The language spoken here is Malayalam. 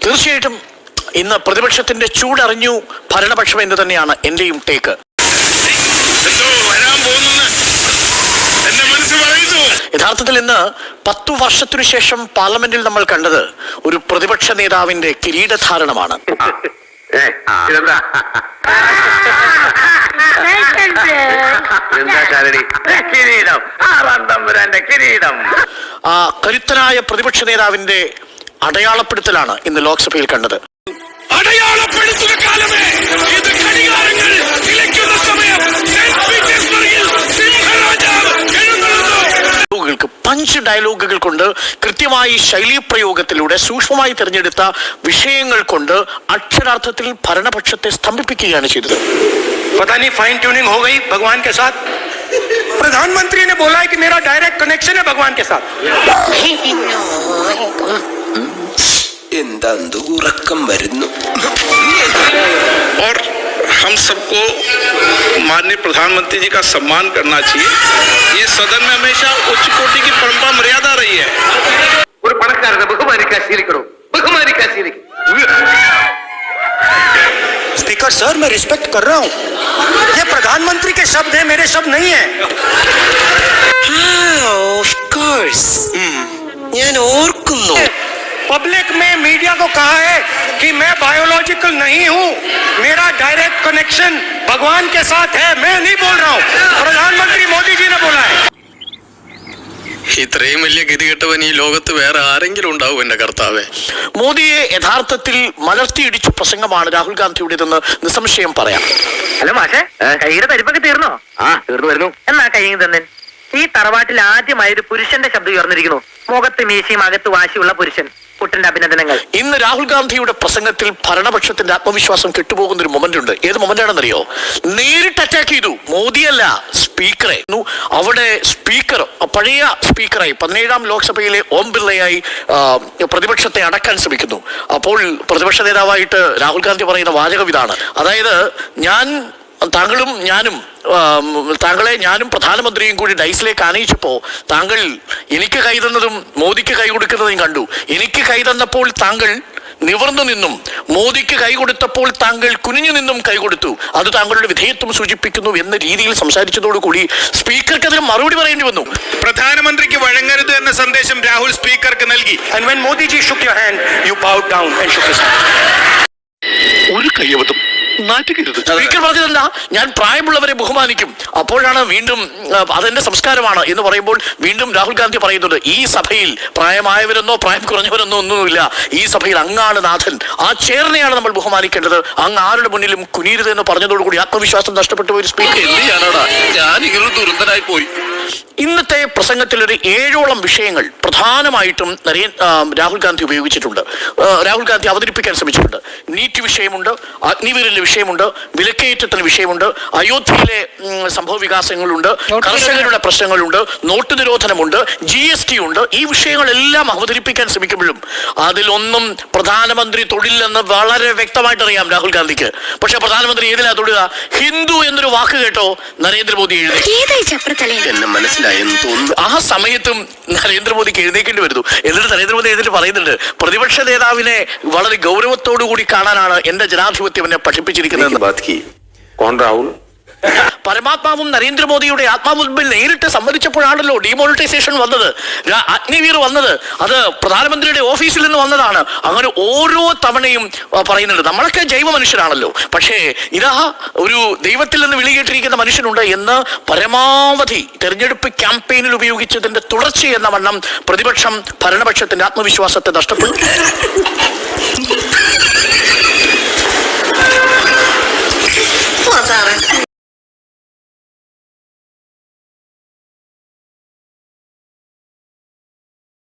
തീർച്ചയായിട്ടും ഇന്ന് പ്രതിപക്ഷത്തിന്റെ ചൂടറിഞ്ഞു ഭരണപക്ഷം എന്ന് തന്നെയാണ് എന്റെയും ടേക്ക്. യഥാർത്ഥത്തിൽ ഇന്ന് 10 വർഷത്തിനു ശേഷം പാർലമെന്റിൽ നമ്മൾ കണ്ടത് ഒരു പ്രതിപക്ഷ നേതാവിന്റെ കിരീടധാരണമാണ്. ആ കരുത്തനായ പ്രതിപക്ഷ നേതാവിന്റെ അടയാളപ്പെടുത്തലാണ് ഇന്ന് ലോക്സഭയിൽ കണ്ടത്. അടയാളപ്പെടുത്തുന്ന കാലമേ ഇത് ഘടികാരങ്ങൾ നിലയ്ക്കുന്ന സമയം. പഞ്ച് ഡയലോഗുകൾ കൊണ്ട് കൃത്യമായി ശൈലീപ്രയോഗത്തിലൂടെ സൂക്ഷ്മമായി തിരഞ്ഞെടുത്ത വിഷയങ്ങൾ കൊണ്ട് അക്ഷരാർത്ഥത്തിൽ ഭരണപക്ഷത്തെ സ്തംഭിപ്പിക്കുകയാണ് ചെയ്തത്. फाइन ट्यूनिंग हो गई भगवान के साथ. प्रधानमंत्री ने बोला है कि मेरा डायरेक्ट कनेक्शन है भगवान के साथ. और हम सबको माननीय प्रधानमंत्री जी का सम्मान करना चाहिए. ये सदन में हमेशा उच्च कोटि की परंपरा मर्यादा रही है. ഒരു പണക്കാരനെ ബഹുമാനിക്കാൻ ശീലിക്കണോ? ബഹുമാനിക്കാൻ ശീലിക്കും. स्पीकर सर, मैं रिस्पेक्ट कर रहा हूँ. ये प्रधानमंत्री के शब्द हैं, मेरे शब्द नहीं है. ऑफ कोर्स ഞാൻ ഓർക്കുന്നു. पब्लिक में मीडिया को कहा है कि मैं बायोलॉजिकल नहीं हूँ, मेरा डायरेक्ट कनेक्शन भगवान के साथ है. मैं नहीं बोल रहा हूँ, प्रधानमंत्री मोदी जी ने बोला है. ഇത്രയും വലിയ ഗതികെട്ടവൻ ഈ ലോകത്ത് വേറെ ആരെങ്കിലും ഉണ്ടാവും എന്റെ കർത്താവേ. മോദിയെ യഥാർത്ഥത്തിൽ മലർത്തിയിടിച്ച പ്രസംഗമാണ് രാഹുൽ ഗാന്ധിയുടേതെന്ന് നിസ്സംശയം പറയാം. ഹലോ മാഷേ, കൈയുടെ തരിപ്പൊക്കെ തീർന്നോ? തീർന്നു വരുന്നു. എന്നാ കൈയും തന്നെ. ഈ തറവാട്ടിൽ ആദ്യമായി ഒരു പുരുഷന്റെ ശബ്ദം ഉയർന്നിരിക്കുന്നു. മുഖത്ത് മീശയും അകത്ത് വാശിയുള്ള പുരുഷൻ. കുട്ടന്റെ അഭിനന്ദനങ്ങൾ. ഇന്ന് രാഹുൽ ഗാന്ധിയുടെ പ്രസംഗത്തിൽ ഭരണപക്ഷത്തിന്റെ ആത്മവിശ്വാസം കെട്ടുപോകുന്ന ഒരു മൊമെന്റ് ഉണ്ട്. ഏത് മൊമെന്റ് ആണെന്നറിയോ? നേരിട്ട് അറ്റാക്ക് ചെയ്തു. മോദിയല്ല, സ്പീക്കറെ. അവിടെ സ്പീക്കർ പഴയ സ്പീക്കറായി 17ാം ലോക്സഭയിലെ ഓം ബിർളയായി പ്രതിപക്ഷത്തെ അടക്കാൻ ശ്രമിക്കുന്നു. അപ്പോൾ പ്രതിപക്ഷ നേതാവായിട്ട് രാഹുൽ ഗാന്ധി പറയുന്ന വാചകം ഇതാണ്. അതായത് താങ്കളെ ഞാനും പ്രധാനമന്ത്രിയും കൂടി ഡൈസിലേക്ക് ആനയിച്ചപ്പോൾ താങ്കൾ എനിക്ക് കൈ തന്നതും മോദിക്ക് കൈ കൊടുക്കുന്നതും കണ്ടു. എനിക്ക് കൈ തന്നപ്പോൾ താങ്കൾ നിവർന്നു നിന്നും, മോദിക്ക് കൈ കൊടുത്തപ്പോൾ താങ്കൾ കുനിഞ്ഞു നിന്നും കൈ കൊടുത്തു. അത് താങ്കളുടെ വിധേയത്വം സൂചിപ്പിക്കുന്നു എന്ന രീതിയിൽ സംസാരിച്ചതോടുകൂടി സ്പീക്കർക്ക് അതിന് മറുപടി പറയേണ്ടി വന്നു. പ്രധാനമന്ത്രിക്ക് വഴങ്ങരുത് എന്ന സന്ദേശം രാഹുൽ സ്പീക്കർക്ക് നൽകി. And when Modi ji shook your hand, you bowed down and shook his hand. ഒരു കയ്യബദ്ധം നാട്ടിക്കരുത്. സ്പീക്കർ പറഞ്ഞതെന്താ? ഞാൻ പ്രായമുള്ളവരെ ബഹുമാനിക്കും. അപ്പോഴാണ് വീണ്ടും അതെന്റെ സംസ്കാരമാണ് എന്ന് പറയുമ്പോൾ വീണ്ടും രാഹുൽ ഗാന്ധി പറയുന്നത് ഈ സഭയിൽ പ്രായമായവരെന്നോ പ്രായം കുറഞ്ഞവരെന്നോ ഒന്നുമില്ല. ഈ സഭയിൽ അങ്ങാണ് നാഥൻ. ആ ചെയറിനെയാണ് നമ്മൾ ബഹുമാനിക്കേണ്ടത്. അങ്ങ് ആരുടെ മുന്നിലും കുനിയരുത് എന്ന് പറഞ്ഞതോടുകൂടി ആത്മവിശ്വാസം നഷ്ടപ്പെട്ട ഒരു സ്പീക്കർ. എന്ത് ചെയ്യാനാണ്? ഞാൻ ഇങ്ങനെ ദുരന്തനായി പോയി. ഇന്നത്തെ പ്രസംഗത്തിൽ ഒരു 7ഓളം വിഷയങ്ങൾ പ്രധാനമായിട്ടും രാഹുൽ ഗാന്ധി ഉപയോഗിച്ചിട്ടുണ്ട്. രാഹുൽ ഗാന്ധി അവതരിപ്പിക്കാൻ ശ്രമിച്ചിട്ടുണ്ട്. നീറ്റ് വിഷയമുണ്ട്, അഗ്നിവീരിലെ വിഷയമുണ്ട്, വിലക്കയറ്റത്തിന് വിഷയമുണ്ട്, അയോധ്യയിലെ സംഭവ വികാസങ്ങളുണ്ട്, കർഷകരുടെ പ്രശ്നങ്ങളുണ്ട്, നോട്ട് നിരോധനമുണ്ട്, GST ഉണ്ട്. ഈ വിഷയങ്ങളെല്ലാം അവതരിപ്പിക്കാൻ ശ്രമിക്കുമ്പോഴും അതിലൊന്നും പ്രധാനമന്ത്രി തൊടില്ലെന്ന് വളരെ വ്യക്തമായിട്ട് അറിയാം രാഹുൽ ഗാന്ധിക്ക്. പക്ഷെ പ്രധാനമന്ത്രി ഏതിലാ തൊടുക? ഹിന്ദു എന്നൊരു വാക്ക് കേട്ടോ നരേന്ദ്രമോദി എഴുതി. ആ സമയത്തും നരേന്ദ്രമോദിക്ക് എഴുന്നേക്കേണ്ടി വരുന്നു. എന്നിട്ട് നരേന്ദ്രമോദി എഴുന്നേറ്റ് പറയുന്നുണ്ട്, പ്രതിപക്ഷ നേതാവിനെ വളരെ ഗൗരവത്തോടു കൂടി കാണാനാണ് എന്റെ ജനാധിപത്യം എന്നെ പഠിപ്പിച്ചിരിക്കുന്നത്. പരമാത്മാവും നരേന്ദ്രമോദിയുടെ ആത്മാവുമ്പിൽ നേരിട്ട് സമ്മതിച്ചപ്പോഴാണല്ലോ ഡിമോണിറ്റൈസേഷൻ വന്നത്, അഗ്നിവീർ വന്നത്. അത് പ്രധാനമന്ത്രിയുടെ ഓഫീസിൽ നിന്ന് വന്നതാണ്. അങ്ങനെ ഓരോ തവണയും പറയുന്നുണ്ട് നമ്മളൊക്കെ ജൈവ മനുഷ്യരാണല്ലോ, പക്ഷേ ഇതാ ഒരു ദൈവത്തിൽ നിന്ന് വിളികേട്ടിരിക്കുന്ന മനുഷ്യനുണ്ട് എന്ന് പരമാവധി തെരഞ്ഞെടുപ്പ് ക്യാമ്പയിനിൽ ഉപയോഗിച്ചതിന്റെ തുടർച്ചയെന്ന വണ്ണം പ്രതിപക്ഷം ഭരണപക്ഷത്തിന്റെ ആത്മവിശ്വാസത്തെ നഷ്ടപ്പെട്ടു.